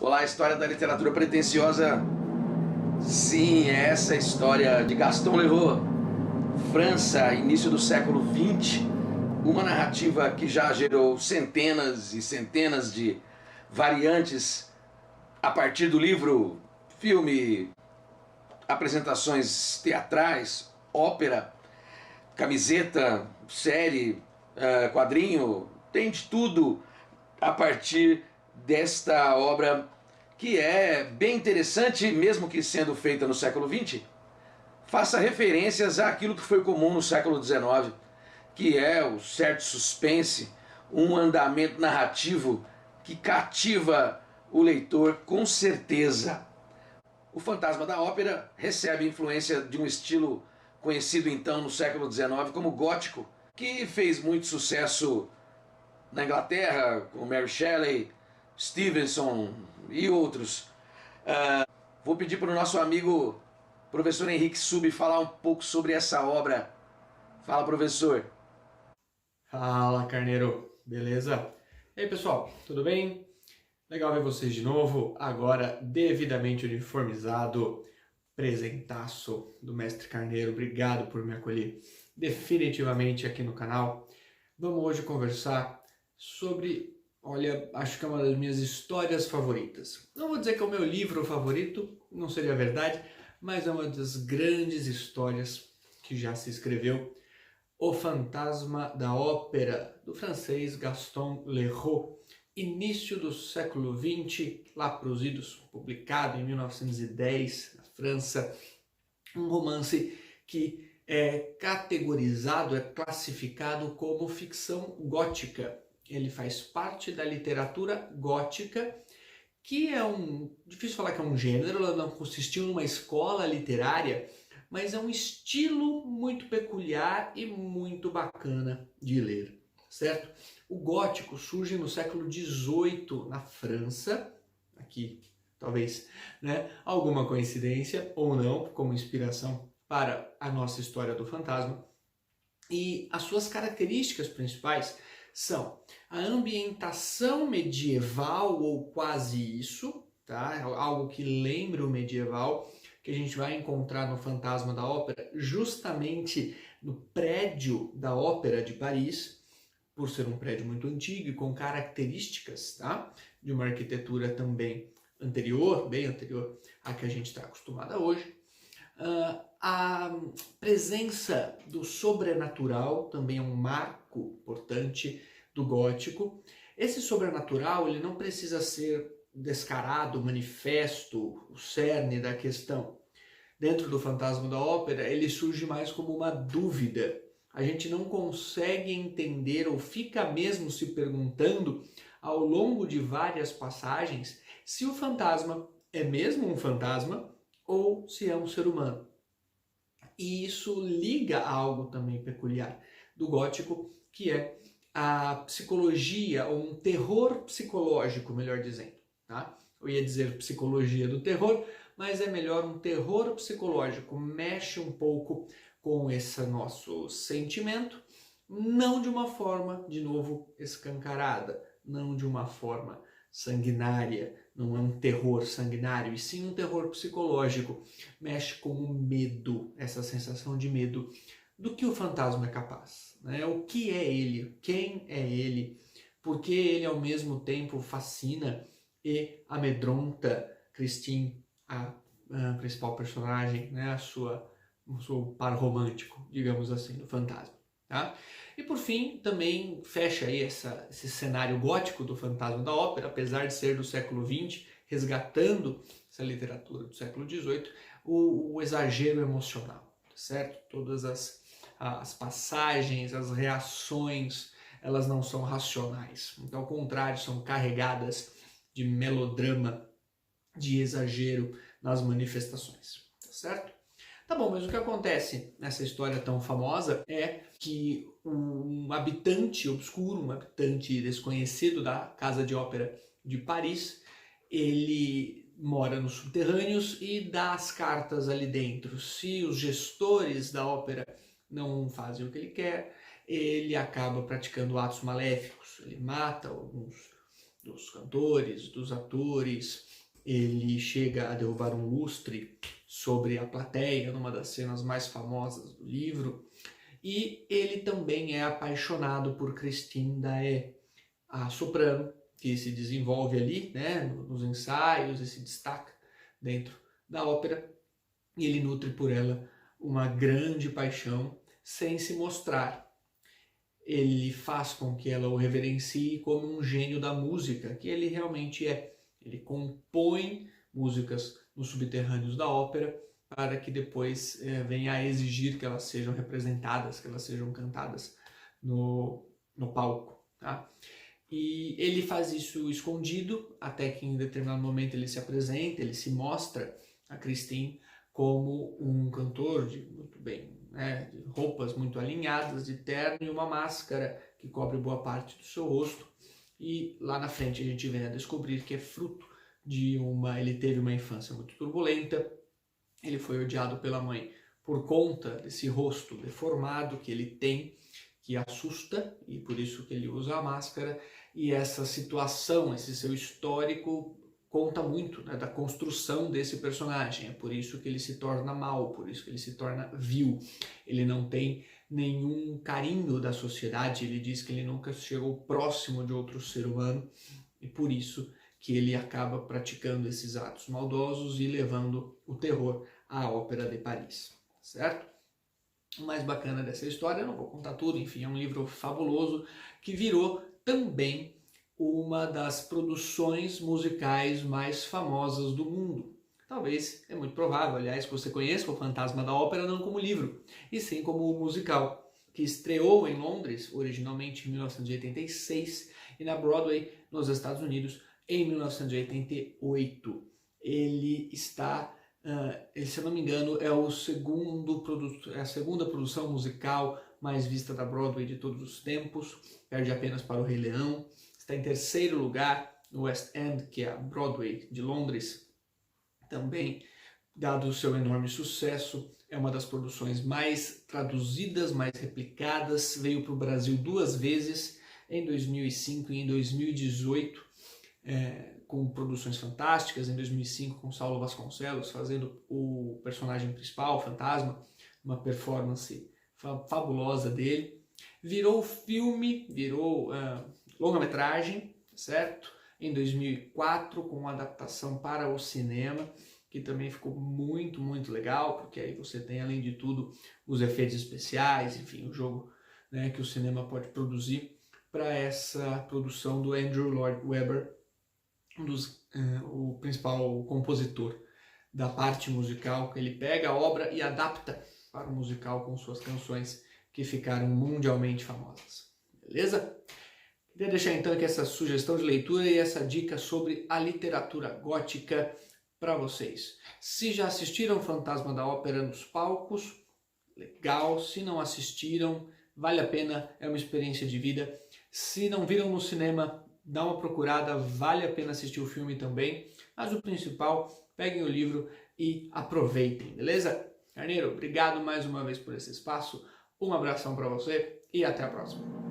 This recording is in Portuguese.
Olá, história da literatura pretensiosa. Sim, é essa história de Gaston Leroux, França, início do século XX. Uma narrativa que já gerou centenas e centenas de variantes a partir do livro, filme, apresentações teatrais, ópera, camiseta, série, quadrinho, tem de tudo a partir desta obra que é bem interessante, mesmo que sendo feita no século XX, faça referências àquilo que foi comum no século XIX, que é o certo suspense, um andamento narrativo que cativa o leitor com certeza. O Fantasma da Ópera recebe influência de um estilo conhecido então no século XIX como gótico, que fez muito sucesso na Inglaterra, com Mary Shelley, Stevenson e outros. Vou pedir para o nosso amigo professor Henrique Sub falar um pouco sobre essa obra. Fala, professor. Fala, Carneiro, beleza? E aí, pessoal, tudo bem? Legal ver vocês de novo, agora devidamente uniformizado, presentaço do Mestre Carneiro, obrigado por me acolher definitivamente aqui no canal. Vamos hoje conversar sobre, olha, acho que é uma das minhas histórias favoritas. Não vou dizer que é o meu livro favorito, não seria verdade, mas é uma das grandes histórias que já se escreveu. O Fantasma da Ópera, do francês Gaston Leroux, início do século XX, lá para os idos, publicado em 1910, na França, um romance que é categorizado, é classificado como ficção gótica. Ele faz parte da literatura gótica, que é difícil falar que é um gênero, ela não consistiu numa escola literária, mas é um estilo muito peculiar e muito bacana de ler, certo? O gótico surge no século XVIII na França, aqui talvez, né, alguma coincidência ou não, como inspiração para a nossa história do fantasma. E as suas características principais são a ambientação medieval ou quase isso, tá? Algo que lembra o medieval, que a gente vai encontrar no Fantasma da Ópera, justamente no prédio da Ópera de Paris, por ser um prédio muito antigo e com características, tá, de uma arquitetura também anterior, bem anterior à que a gente está acostumada hoje. A presença do sobrenatural também é um marco importante do gótico. Esse sobrenatural ele não precisa ser descarado, manifesto, o cerne da questão. Dentro do Fantasma da Ópera, ele surge mais como uma dúvida. A gente não consegue entender ou fica mesmo se perguntando ao longo de várias passagens se o fantasma é mesmo um fantasma ou se é um ser humano. E isso liga a algo também peculiar do gótico, que é a psicologia, ou um terror psicológico, melhor dizendo. Tá? Eu ia dizer psicologia do terror, mas é melhor um terror psicológico, mexe um pouco com esse nosso sentimento, não de uma forma, de novo, escancarada, não de uma forma sanguinária, não é um terror sanguinário, e sim um terror psicológico, mexe com o medo, essa sensação de medo do que o fantasma é capaz, né? O que é ele, quem é ele, porque ele ao mesmo tempo fascina e amedronta Christine, a principal personagem, né? O seu par romântico, digamos assim, do fantasma. Tá? E por fim, também fecha aí esse cenário gótico do Fantasma da Ópera, apesar de ser do século XX, resgatando essa literatura do século XVIII, o exagero emocional, certo? Todas as passagens, as reações, elas não são racionais. Então, ao contrário, são carregadas de melodrama, de exagero nas manifestações, tá certo? Tá bom, mas o que acontece nessa história tão famosa é que um habitante obscuro, um habitante desconhecido da Casa de Ópera de Paris, ele mora nos subterrâneos e dá as cartas ali dentro. Se os gestores da ópera não fazem o que ele quer, ele acaba praticando atos maléficos. Ele mata alguns dos cantores, dos atores. Ele chega a derrubar um lustre sobre a plateia, numa das cenas mais famosas do livro. E ele também é apaixonado por Christine Daae, a soprano, que se desenvolve ali, né, nos ensaios e se destaca dentro da ópera. E ele nutre por ela uma grande paixão sem se mostrar. Ele faz com que ela o reverencie como um gênio da música, que ele realmente é. Ele compõe músicas nos subterrâneos da ópera para que depois venha a exigir que elas sejam representadas, que elas sejam cantadas no palco. Tá? E ele faz isso escondido, até que em determinado momento ele se apresenta, ele se mostra a Christine como um cantor muito bem, né, de roupas muito alinhadas, de terno e uma máscara que cobre boa parte do seu rosto. E lá na frente a gente vem a descobrir que é fruto de ele teve uma infância muito turbulenta, ele foi odiado pela mãe por conta desse rosto deformado que ele tem, que assusta, e por isso que ele usa a máscara. E essa situação, esse seu histórico, conta muito, né, da construção desse personagem. É por isso que ele se torna mau, por isso que ele se torna vil. Ele não tem nenhum carinho da sociedade, ele diz que ele nunca chegou próximo de outro ser humano, e por isso que ele acaba praticando esses atos maldosos e levando o terror à Ópera de Paris, certo? O mais bacana dessa história, eu não vou contar tudo, enfim, é um livro fabuloso que virou também uma das produções musicais mais famosas do mundo. Talvez, é muito provável, aliás, que você conheça o Fantasma da Ópera não como livro, e sim como musical, que estreou em Londres, originalmente em 1986, e na Broadway, nos Estados Unidos, em 1988. Ele está, se eu não me engano, é a segunda produção musical mais vista da Broadway de todos os tempos, perde apenas para o Rei Leão. Está em terceiro lugar no West End, que é a Broadway de Londres. Também, dado o seu enorme sucesso, é uma das produções mais traduzidas, mais replicadas. Veio para o Brasil 2 vezes, em 2005 e em 2018, com produções fantásticas. Em 2005, com Saulo Vasconcelos fazendo o personagem principal, o fantasma, uma performance fabulosa dele. Virou filme, virou longa-metragem, certo? Em 2004, com uma adaptação para o cinema, que também ficou muito, muito legal, porque aí você tem, além de tudo, os efeitos especiais, enfim, o jogo, né, que o cinema pode produzir para essa produção do Andrew Lloyd Webber, o principal compositor da parte musical, que ele pega a obra e adapta para o musical com suas canções que ficaram mundialmente famosas. Beleza? Queria deixar então aqui essa sugestão de leitura e essa dica sobre a literatura gótica para vocês. Se já assistiram Fantasma da Ópera nos palcos, legal. Se não assistiram, vale a pena, é uma experiência de vida. Se não viram no cinema, dá uma procurada, vale a pena assistir o filme também. Mas o principal, peguem o livro e aproveitem, beleza? Carneiro, obrigado mais uma vez por esse espaço. Um abração para você e até a próxima.